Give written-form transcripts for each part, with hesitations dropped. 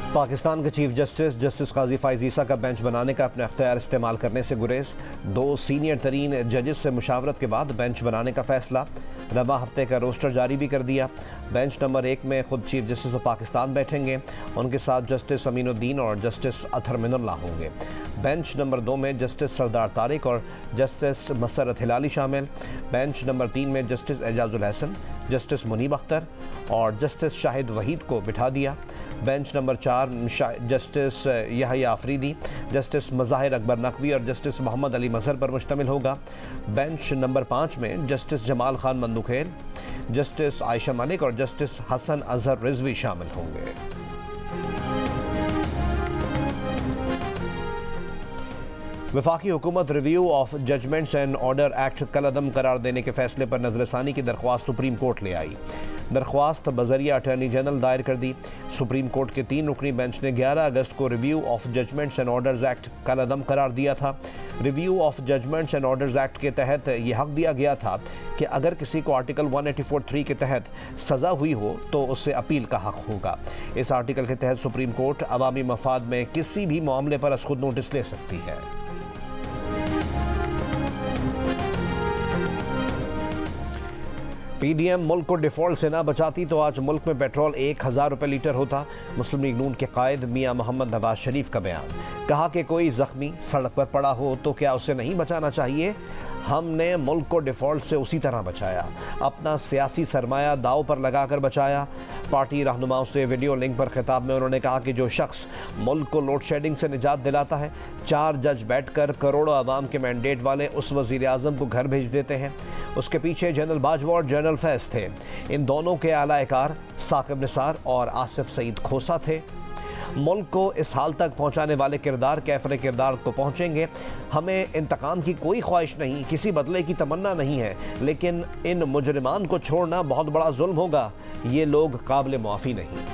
पाकिस्तान के chief justice justice काजी फ़ाइज़ ईसा का bench बनाने का अपना अख्तियार इस्तेमाल करने से गुरेज। 2 सीनियर तरीन जजेस से मुशावरत के बाद बेंच बनाने का फैसला। रवा हफ्ते का रोस्टर जारी भी कर दिया। बेंच नंबर 1 में खुद चीफ जस्टिस ऑफ पाकिस्तान बैठेंगे। उनके साथ जस्टिस अमीनुद्दीन और जस्टिस अतहर मिनुल्लाह होंगे। बेंच नंबर 2 में जस्टिस सरदार तारिक और जस्टिस मसरत हिलाली शामिल। बेंच नंबर 3 में जस्टिस एजाजुल हसन, जस्टिस मुनीब अख्तर और जस्टिस शाहिद वहीद को बिठा दिया। Bench number 4 justice यहया Afridi, justice Mazahir Akbar Naqvi और जस्टिस मोहम्मद अली मजहर पर मुश्तमिल होगा। बेंच नंबर 5 में जस्टिस जमाल खान मंदुखेल, जस्टिस आयशा मलिक और जस्टिस हसन अजहर रिजवी शामिल होंगे। वफाकी हुकूमत review of judgments and order act कलअदम करार देने के फैसले पर नजरसानी की दरख्वास्त सुप्रीम कोर्ट ले आई। दरख्वास्त बजरिया अटॉर्नी जनरल दायर कर दी। सुप्रीम कोर्ट के 3 रुकनी बेंच ने 11 अगस्त को review of judgments and orders act कलअदम करार दिया था। Review of judgments and orders act के तहत यह हक दिया गया था कि अगर किसी को आर्टिकल 184(3) के तहत सज़ा हुई हो तो उससे अपील का हक होगा। इस आर्टिकल के तहत सुप्रीम कोर्ट अवामी मफाद में किसी भी मामले पर खुद नोटिस ले सकती है। पीडीएम मुल्क को डिफॉल्ट से ना बचाती तो आज मुल्क में पेट्रोल 1000 रुपये लीटर होता। मुस्लिम लीग नून के कायद मियां मोहम्मद नवाज शरीफ का बयान। कहा कि कोई जख्मी सड़क पर पड़ा हो तो क्या उसे नहीं बचाना चाहिए। हमने मुल्क को डिफॉल्ट से उसी तरह बचाया, अपना सियासी सरमाया दाव पर लगाकर बचाया। पार्टी रहनुमाओं से वीडियो लिंक पर खिताब में उन्होंने कहा कि जो शख्स मुल्क को लोड शेडिंग से निजात दिलाता है, 4 जज बैठकर करोड़ों आवाम के मैंडेट वाले उस वज़ीर आज़म को घर भेज देते हैं। उसके पीछे जनरल बाजवा और जनरल फैज़ थे। इन दोनों के आला-ए-कार साकिब निसार और आसिफ सईद खोसा थे। मुल्क को इस हाल तक पहुंचाने वाले किरदार कैफरे किरदार को पहुंचेंगे। हमें इंतकाम की कोई ख्वाहिश नहीं, किसी बदले की तमन्ना नहीं है, लेकिन इन मुजरिमान को छोड़ना बहुत बड़ा जुल्म होगा। ये लोग काबिल मुआफ़ी नहीं।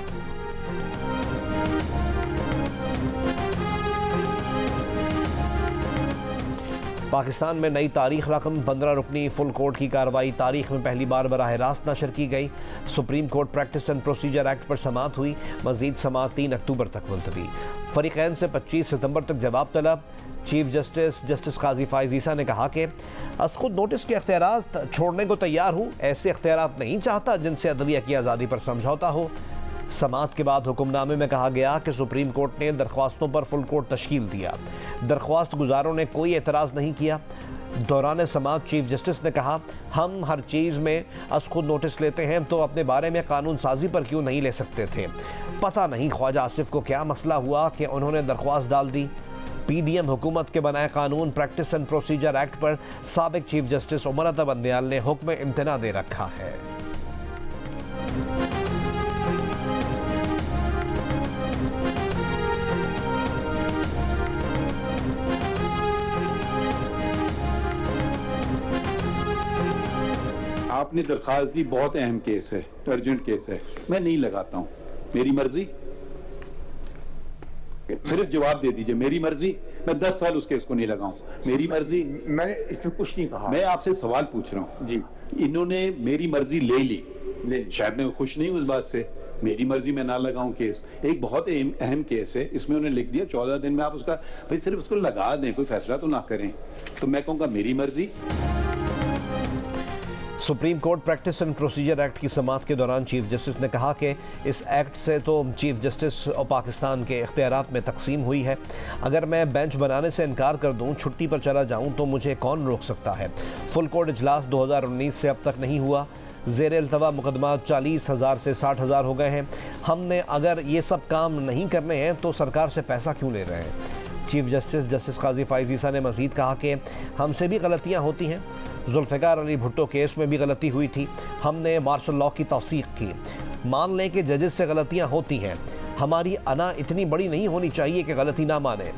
पाकिस्तान में नई तारीख रकम 15 रुकनी फुल कोर्ट की कार्रवाई तारीख में पहली बार बराह रास्त नशर की गई। Supreme court practice and procedure act पर समाअत हुई। मजीद समाअत 3 अक्टूबर तक मुलतवी। फरीकैन से 25 सितंबर तक जवाब तलब। चीफ जस्टिस जस्टिस काजी फ़ाइज़ ईसा ने कहा कि खुद नोटिस के अख्तियारात छोड़ने को तैयार हूँ, ऐसे अख्तियारात नहीं चाहता जिनसे अदलिया की आज़ादी पर समझौता हो। समाअत के बाद हुक्मनामे में कहा गया कि सुप्रीम कोर्ट ने दरख्वास्तों पर फुल कोर्ट तश्कील दिया। दरख्वास्त गुजारों ने कोई एतराज़ नहीं किया। दौरान समाअत चीफ जस्टिस ने कहा, हम हर चीज़ में खुद नोटिस लेते हैं तो अपने बारे में कानून साजी पर क्यों नहीं ले सकते थे। पता नहीं ख्वाजा आसिफ को क्या मसला हुआ कि उन्होंने दरख्वास्त डाल दी। पीडीएम हुकूमत के बनाए कानून प्रैक्टिस एंड प्रोसीजर एक्ट पर साबिक चीफ जस्टिस उमर अता बंदयाल ने हुक्म इम्तना दे रखा है। आपने दरखास्त दी, बहुत अहम केस है, अर्जेंट केस है, मैं नहीं लगाता हूं, मेरी मर्जी। सिर्फ जवाब दे दीजिए, मेरी मर्जी। मैं 10 साल उस केस को नहीं लगाऊं, मेरी मर्जी। मैंने इसमें कुछ नहीं कहा। मैं आपसे सवाल पूछ रहा हूं जी। इन्होंने मेरी मर्जी ले ली, शायद मैं खुश नहीं हूं उस बात से। मेरी मर्जी मैं ना लगाऊं केस, एक बहुत अहम केस है, इसमें उन्होंने लिख दिया 14 दिन में आप उसका भाई सिर्फ उसको लगा दें, कोई फैसला तो ना करें। तो मैं कहूँगा मेरी मर्जी। Supreme court practice and procedure act की समाअत के दौरान चीफ जस्टिस ने कहा कि इस एक्ट से तो चीफ जस्टिस और पाकिस्तान के इख्तियारात में तकसीम हुई है। अगर मैं बेंच बनाने से इनकार कर दूं, छुट्टी पर चला जाऊं, तो मुझे कौन रोक सकता है। फुल कोर्ट इजलास 2019 से अब तक नहीं हुआ। ज़ेर अल्तवा मुकदमा 40,000 से 60,000 हो गए हैं। हमने अगर ये सब काम नहीं करने हैं तो सरकार से पैसा क्यों ले रहे हैं। चीफ जस्टिस जस्टिस काजी फ़ाइज़ ईसा ने मज़ीद कहा कि हमसे भी गलतियाँ होती हैं। जुल्फ़िकार अली भुट्टो केस में भी गलती हुई थी, हमने मार्शल लॉ की तौसीक़ की। मान लें कि जजेस से गलतियां होती हैं, हमारी अना इतनी बड़ी नहीं होनी चाहिए कि गलती ना माने।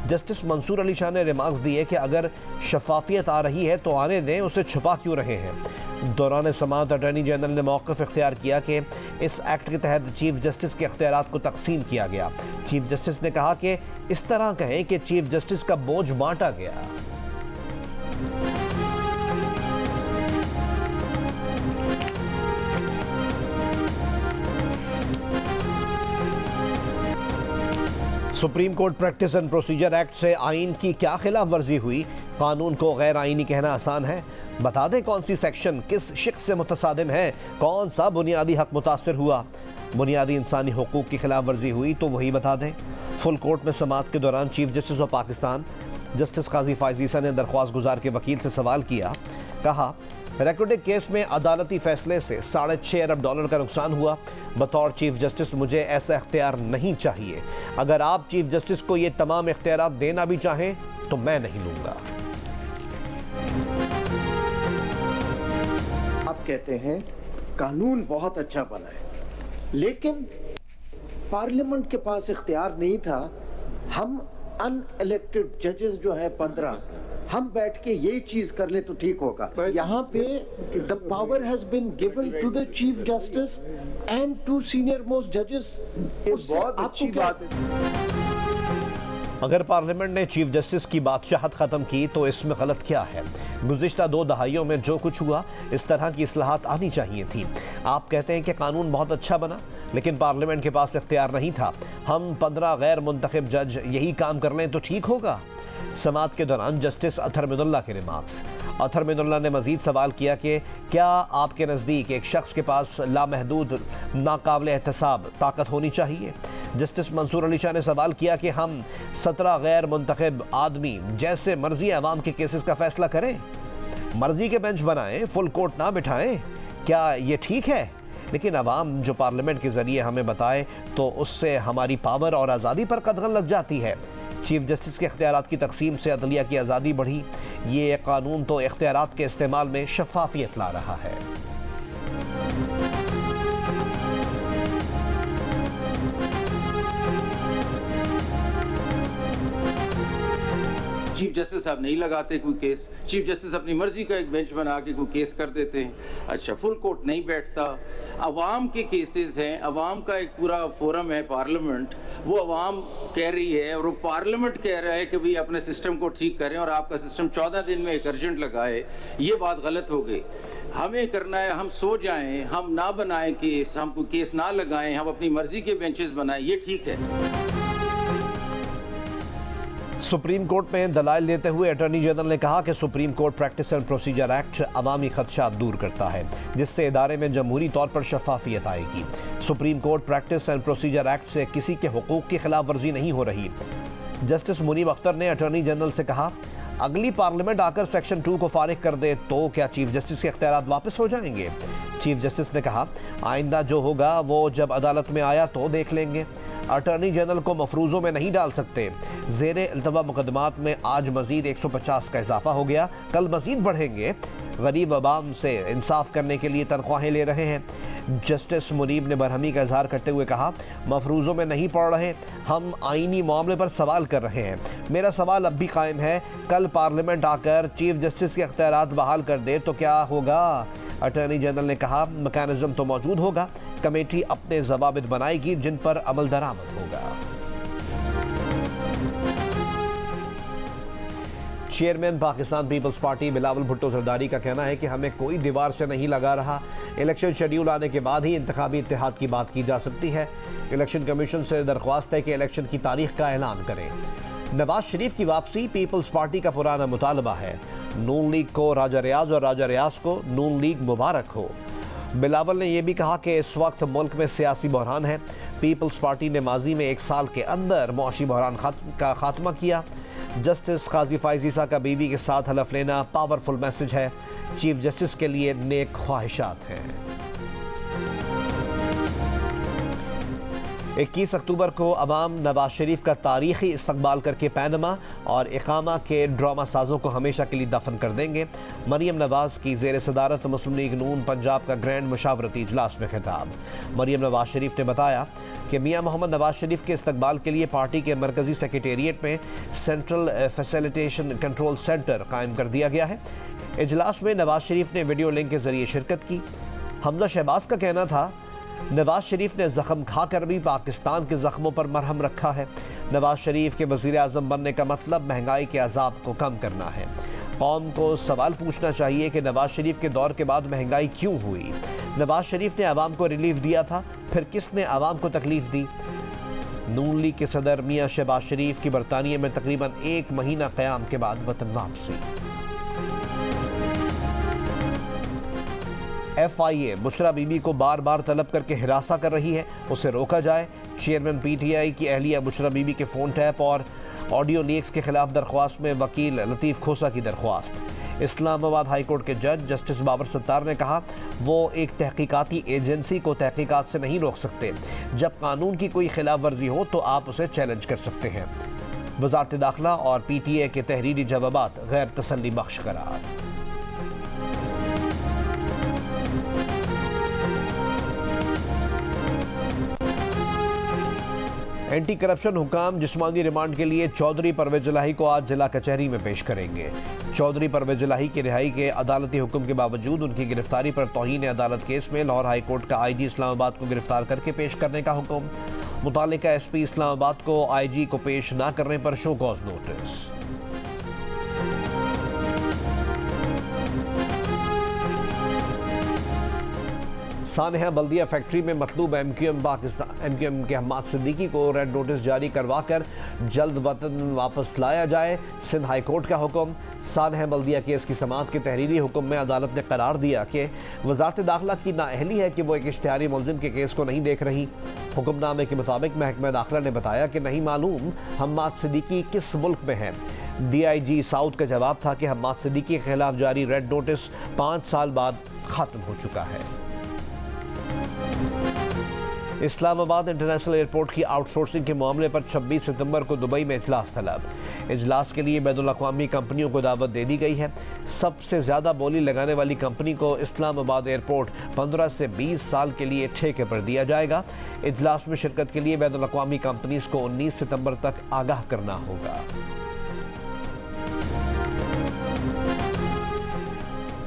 जस्टिस मंसूर अली शाह ने रिमार्क्स दिए कि अगर शफाफियत आ रही है तो आने दें, उसे छुपा क्यों रहे हैं। दौरान समाअत अटॉर्नी जनरल ने मौक़िफ़ इख्तियार किया कि इस एक्ट के तहत चीफ जस्टिस के इख्तियारात को तकसीम किया गया। चीफ जस्टिस ने कहा कि इस तरह कहें कि चीफ जस्टिस का बोझ बांटा गया। Supreme court practice and procedure act से आइन की क्या खिलाफ वर्जी हुई? कानून को गैर आइनी कहना आसान है। बता दें कौन सी सेक्शन किस शिक से मुतसादिम है, कौन सा बुनियादी हक मुतासर हुआ। बुनियादी इंसानी हुकूक की खिलाफ वर्जी हुई तो वही बता दें। फुल कोर्ट में समाअत के दौरान chief justice of Pakistan justice Qazi Faez Isa ने दरख्वास्त गुजार के वकील से सवाल किया। कहा, रेकॉर्डिंग केस में अदालती फैसले से $6.5 अरब का नुकसान हुआ। बतौर चीफ जस्टिस मुझे ऐसा इख्तियार नहीं चाहिए। अगर आप चीफ जस्टिस को ये तमाम इख्तियारात देना भी चाहें तो मैं नहीं लूंगा। आप कहते हैं कानून बहुत अच्छा बना है, लेकिन पार्लियामेंट के पास इख्तियार नहीं था। हम अनइलेक्टेड जजेस जो है 15, हम बैठ के यही चीज कर ले तो ठीक होगा। यहाँ पे the power has been given to the chief justice and to senior most जजेस। बहुत अच्छी बात है। अगर पार्लियामेंट ने चीफ जस्टिस की बादशाहत ख़त्म की तो इसमें गलत क्या है? गुज़िश्ता 2 दहाइयों में जो कुछ हुआ इस तरह की इस्लाहात आनी चाहिए थी। आप कहते हैं कि कानून बहुत अच्छा बना, लेकिन पार्लियामेंट के पास इख्तियार नहीं था। हम 15 गैर मुंतखब जज यही काम कर लें तो ठीक होगा। समाअत के दौरान जस्टिस अतहर मिनुल्लाह के रिमार्क्स। अतहर मिनुल्लाह ने मजीद सवाल किया कि क्या आपके नज़दीक एक शख्स के पास लामहदूद नाकाबिल एहतसाब ताकत होनी चाहिए? जस्टिस मंसूर अली शाह ने सवाल किया कि हम 17 गैर मुंतखब आदमी जैसे मर्जी अवाम के केसेस का फैसला करें, मर्जी के बेंच बनाएं, फुल कोर्ट ना बिठाएं, क्या ये ठीक है? लेकिन अवाम जो पार्लियामेंट के ज़रिए हमें बताए तो उससे हमारी पावर और आज़ादी पर कदगन लग जाती है। चीफ जस्टिस के इख्तियारात की तकसीम से अदलिया की आज़ादी बढ़ी। ये कानून तो इख्तियारात के इस्तेमाल में शफाफियत ला रहा है। चीफ जस्टिस साहब नहीं लगाते कोई केस, चीफ जस्टिस अपनी मर्जी का एक बेंच बना के कोई केस कर देते हैं। अच्छा, फुल कोर्ट नहीं बैठता। अवाम के केसेस हैं, अवाम का एक पूरा फोरम है पार्लियामेंट, वो अवाम कह रही है और वो पार्लियामेंट कह रहा है कि भाई अपने सिस्टम को ठीक करें और आपका सिस्टम 14 दिन में एक अर्जेंट लगाए। ये बात गलत हो गई। हमें करना है, हम सो जाएं, हम ना बनाएं केस, हम कोई केस ना लगाएं, हम अपनी मर्जी के बेंचेस बनाएं, ये ठीक है। सुप्रीम कोर्ट में दलाइल देते हुए अटॉर्नी जनरल ने कहा कि supreme court practice and procedure act अवामी खदशात दूर करता है, जिससे इदारे में जमहूरी तौर पर शफाफियत आएगी। Supreme court practice and procedure act से किसी के हुकूक की खिलाफ वर्जी नहीं हो रही। जस्टिस मुनीब अख्तर ने अटॉर्नी जनरल से कहा, अगली पार्लियामेंट आकर सेक्शन 2 को फारिग कर दे तो क्या चीफ जस्टिस के इख्तियारात वापस हो जाएंगे? चीफ जस्टिस ने कहा, आइंदा जो होगा वो जब अदालत में आया तो देख लेंगे। अटॉर्नी जनरल को मफरूज़ों में नहीं डाल सकते। ज़ेरे इल्तवा मुकदमात में आज मजीद 150 का इजाफा हो गया, कल मजीद बढ़ेंगे। गरीब अवाम से इंसाफ करने के लिए तनख्वाहें ले रहे हैं। जस्टिस मुनीब ने बरहमी का इजहार करते हुए कहा, मफरूज़ों में नहीं पड़ रहे, हम आइनी मामले पर सवाल कर रहे हैं। मेरा सवाल अब भी कायम है, कल पार्लियामेंट आकर चीफ जस्टिस के इख्तियारात बहाल कर दे तो क्या होगा? अटॉर्नी जनरल ने कहा, मैकेनिज्म तो मौजूद होगा, कमेटी अपने जवाबित बनाएगी जिन पर अमल दरामद होगा। चेयरमैन पाकिस्तान पीपल्स पार्टी बिलावल भुट्टो जरदारी का कहना है कि हमें कोई दीवार से नहीं लगा रहा। इलेक्शन शेड्यूल आने के बाद ही इंतखाबी इत्तेहाद की बात की जा सकती है। इलेक्शन कमीशन से दरख्वास्त है कि इलेक्शन की तारीख का ऐलान करें। नवाज शरीफ की वापसी पीपल्स पार्टी का पुराना मुतालबा है। नून लीग को राजा रियाज और राजा रियाज को नून लीग मुबारक हो। बिलावल ने यह भी कहा कि इस वक्त मुल्क में सियासी बहरान है। पीपल्स पार्टी ने माजी में 1 साल के अंदर मुआशी बहरान का खात्मा किया। जस्टिस काजी फायज ईसा का बीवी के साथ हलफ लेना पावरफुल मैसेज है। चीफ जस्टिस के लिए नेक ख्वाहिशात हैं। 21 अक्टूबर को अवाम नवाज शरीफ का तारीखी इस्तकबाल करके पैनमा और इकामा के ड्रामा साजों को हमेशा के लिए दफन कर देंगे। मरियम नवाज की ज़ेर सदारत मुस्लिम लीग नून पंजाब का ग्रैंड मशावरती इजलास में खिताब। मरियम नवाज शरीफ ने बताया कि मियां मोहम्मद नवाज शरीफ के इस्तकबाल के लिए पार्टी के मरकजी सेक्रेटेरिएट में सेंट्रल फैसिलिटेशन कंट्रोल सेंटर कायम कर दिया गया है। इजलास में नवाज शरीफ ने वीडियो लिंक के जरिए शिरकत की। हमजा शहबाज का कहना था, नवाज शरीफ ने जख्म खाकर भी पाकिस्तान के जख्मों पर मरहम रखा है। नवाज शरीफ के वज़ीर आज़म बनने का मतलब महंगाई के अज़ाब को कम करना है। कौम को सवाल पूछना चाहिए कि नवाज शरीफ के दौर के बाद महंगाई क्यों हुई? नवाज शरीफ ने आवाम को रिलीफ दिया था, फिर किसने आवाम को तकलीफ दी? नून लीग के सदर मियां शहबाज शरीफ की बरतानिया में तकरीबन 1 महीना क़याम के बाद वतन वापसी। FIA बुशरा बीबी को बार बार तलब करके हिरासा कर रही है, उसे रोका जाए। चेयरमैन PTI की अहलिया बुशरा बीबी के फ़ोन टैप और ऑडियो लीक्स के खिलाफ दरख्वास्त में वकील लतीफ़ खोसा की दरख्वास्त। इस्लामाबाद हाई कोर्ट के जज जस्टिस बाबर सत्तार ने कहा वो एक तहकीकाती एजेंसी को तहकीकात से नहीं रोक सकते। जब कानून की कोई खिलाफ वर्जी हो तो आप उसे चैलेंज कर सकते हैं। वज़ारत दाखिला और PTA के तहरीरी जवाबात गैर तसल्ली बख्श करार। एंटी करप्शन हुकाम जिस्मानी रिमांड के लिए चौधरी परवेज इलाही को आज जिला कचहरी में पेश करेंगे। चौधरी परवेज इलाही की रिहाई के अदालती हुक्म के बावजूद उनकी गिरफ्तारी पर तौहीन अदालत केस में लाहौर हाई कोर्ट का IG इस्लामाबाद को गिरफ्तार करके पेश करने का हुक्म। मुतालिका SP इस्लामाबाद को IG को पेश न करने पर शो कॉज नोटिस। सानेहा बल्दिया फैक्ट्री में मतलूब MQM के हम्माद सिद्दीकी को रेड नोटिस जारी करवा कर जल्द वतन वापस लाया जाए। सिंध हाई कोर्ट का हुक्म। सानेहा बल्दिया केस की समाअत के तहरीरी हुक्म में अदालत ने करार दिया कि वज़ारत दाखिला की नाअहली है कि वो एक इश्तिहारी मुलजिम के केस को नहीं देख रही। हुक्मनामे के मुताबिक महकमा दाखिला ने बताया कि नहीं मालूम हम्माद सिद्दीकी किस मुल्क में है। DIG साउथ का जवाब था कि हम्माद सिद्दीकी के खिलाफ जारी रेड नोटिस 5 साल बाद खत्म हो चुका है। इस्लामाबाद इंटरनेशनल एयरपोर्ट की आउटसोर्सिंग के मामले पर 26 सितंबर को दुबई में इजलास तलब। इजलास के लिए बैनुल अक़वामी कंपनियों को दावत दे दी गई है। सबसे ज़्यादा बोली लगाने वाली कंपनी को इस्लामाबाद एयरपोर्ट 15 से 20 साल के लिए ठेके पर दिया जाएगा। इजलास में शिरकत के लिए बैनुल अक़वामी कंपनीज को 19 सितंबर तक आगाह करना होगा।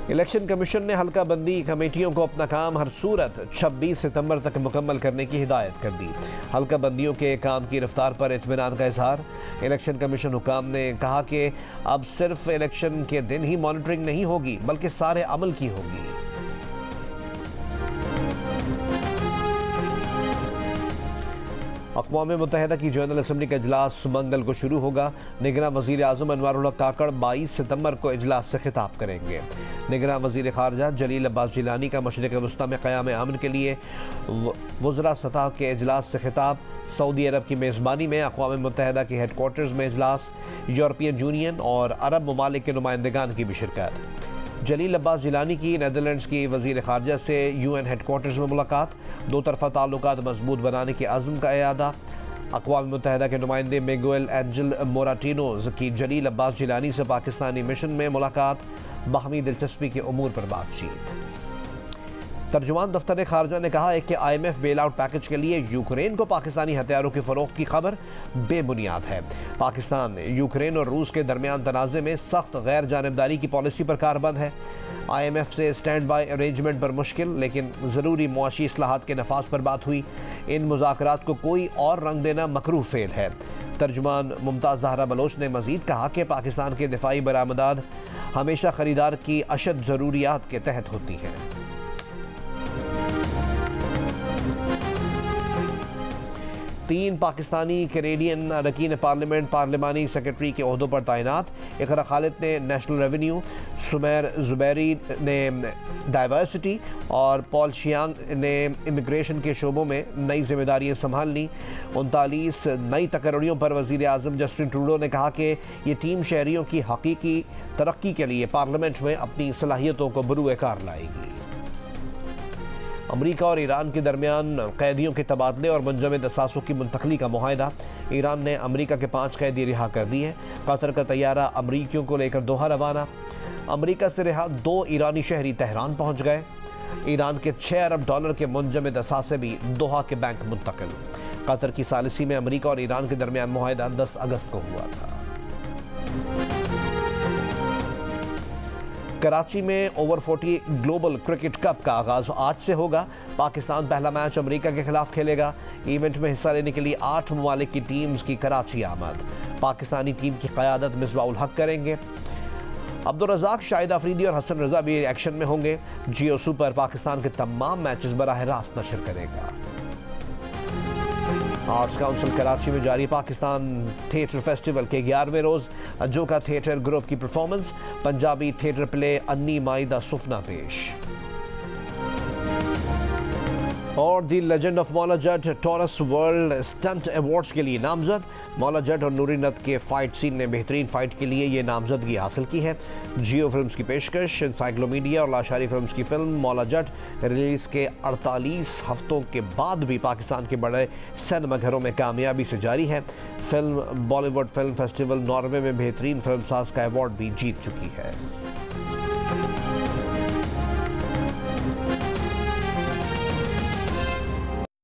इलेक्शन कमीशन ने हल्का बंदी कमेटियों को अपना काम हर सूरत 26 सितंबर तक मुकम्मल करने की हिदायत कर दी। हल्का बंदियों के काम की रफ्तार पर इत्मीनान का इजहार। इलेक्शन कमीशन हुकाम ने कहा कि अब सिर्फ इलेक्शन के दिन ही मॉनिटरिंग नहीं होगी बल्कि सारे अमल की होगी। अक़वाम मुत्तहिदा की जनरल असम्बली का इजलास मंगल को शुरू होगा। निगरान वज़ीर आज़म अनवारुल हक काकड़ 22 सितंबर को इजलास से खिताब करेंगे। निगरान वज़ीर ख़ारजा जलील अब्बास जिलानी का मशरिक़ वस्ता में क़याम अमन के लिए वज़रा सतह के इजलास से खिताब। सऊदी अरब की मेज़बानी में अक़वाम मुत्तहिदा के हेडक्वार्टर्स में इजलास। यूरोपियन यूनियन और अरब ममालिक के नुमाइंदगान की भी शिरकत। जलील अब्बास जिलानी की नीदरलैंड्स की वज़ीर ख़ारजा से UN हेडक्वार्टर्स में मुलाकात। 2 तरफ़ा ताल्लुकात मजबूत बनाने के अज़्म का इयादा। अक़वाम मुत्तहिदा के नुमाइंदे मिगुएल एंजल मोराटिनोज़ की जलील अब्बास जिलानी से पाकिस्तानी मिशन में मुलाकात। बाहमी दिलचस्पी के उमूर पर बातचीत। तर्जुमान दफ्तर खारजा ने कहा है कि IMF बेल आउट पैकेज के लिए यूक्रेन को पाकिस्तानी हथियारों की फ़रोख्त की खबर बेबुनियाद है। पाकिस्तान यूक्रेन और रूस के दरमियान तनाज़े में सख्त गैर जानिबदारी की पॉलिसी पर कारबंद है। IMF से स्टैंड बाई अरेंजमेंट पर मुश्किल, लेकिन ज़रूरी मुआशी इस्लाहात के नफाज पर बात हुई। इन मुज़ाकरात को कोई और रंग देना मकरूह फेल है। तर्जुमान मुमताज़ ज़हरा बलोच ने मज़ीद कहा कि पाकिस्तान के दिफाई बरामदात हमेशा ख़रीदार की अशद ज़रूरियात के तहत होती हैं। तीन पाकिस्तानी कैनेडियन अरकान पार्लियामेंट पार्लिमानी सेक्रेटरी के ओहदों पर तैनात। इकरा खालिद ने नेशनल रेवेन्यू, सुमैर जुबैरी ने डाइवर्सिटी और पॉल शियांग ने इमिग्रेशन के शोबों में नई जिम्मेदारियां संभाल ली। 39 नई तकर्रियों पर वज़ीर आज़म जस्टिन ट्रूडो ने कहा कि ये टीम शहरियों की हकीकी तरक्की के लिए पार्लियामेंट में अपनी सलाहियतों को बरूए कार लाएगी। अमरीका और ईरान के दरमियान कैदियों के तबादले और मुंजमद असासों की मुंतकली का मुआहदा। ईरान ने अमरीका के 5 कैदी रिहा कर दिए। कतर का तैयारा अमरीकियों को लेकर दोहा रवाना। अमरीका से रिहा 2 ईरानी शहरी तेहरान पहुंच गए। ईरान के $6 अरब के मुंजमद असासे भी दोहा के बैंक मुंतकिल। कतर की सालिसी में अमरीका और ईरान के दरमियान मुआहदा 10 अगस्त को हुआ था। कराची में ओवर 40 ग्लोबल क्रिकेट कप का आगाज आज से होगा। पाकिस्तान पहला मैच अमेरिका के खिलाफ खेलेगा। इवेंट में हिस्सा लेने के लिए 8 ममालिक की टीम्स की कराची आमद। पाकिस्तानी टीम की क़यादत मिसबाउल हक करेंगे। अब्दुल रज़ाक, शाहिद अफरीदी और हसन रज़ा भी एक्शन में होंगे। जियो सुपर पाकिस्तान के तमाम मैचेस बराह रास्त नशर करेगा। आर्ट्स काउंसिल कराची में जारी पाकिस्तान थिएटर फेस्टिवल के 11वें रोज अजोका थिएटर ग्रुप की परफॉर्मेंस, पंजाबी थिएटर प्ले अन्नी माई दा सुफना पेश। और दी legend of Maula Jatt taurus world stunt awards के लिए नामजद। मौला जट और नूरी नत के फाइट सीन ने बेहतरीन फाइट के लिए ये नामजदगी हासिल की है। जियो फिल्म्स की पेशकश इनसाइक्लोमीडिया और लाशारी फिल्म्स की फिल्म मौला जट रिलीज के 48 हफ्तों के बाद भी पाकिस्तान के बड़े सिनेमाघरों में कामयाबी से जारी है। Film Bollywood film festival Norway में बेहतरीन फिल्म साज का अवार्ड भी जीत चुकी है।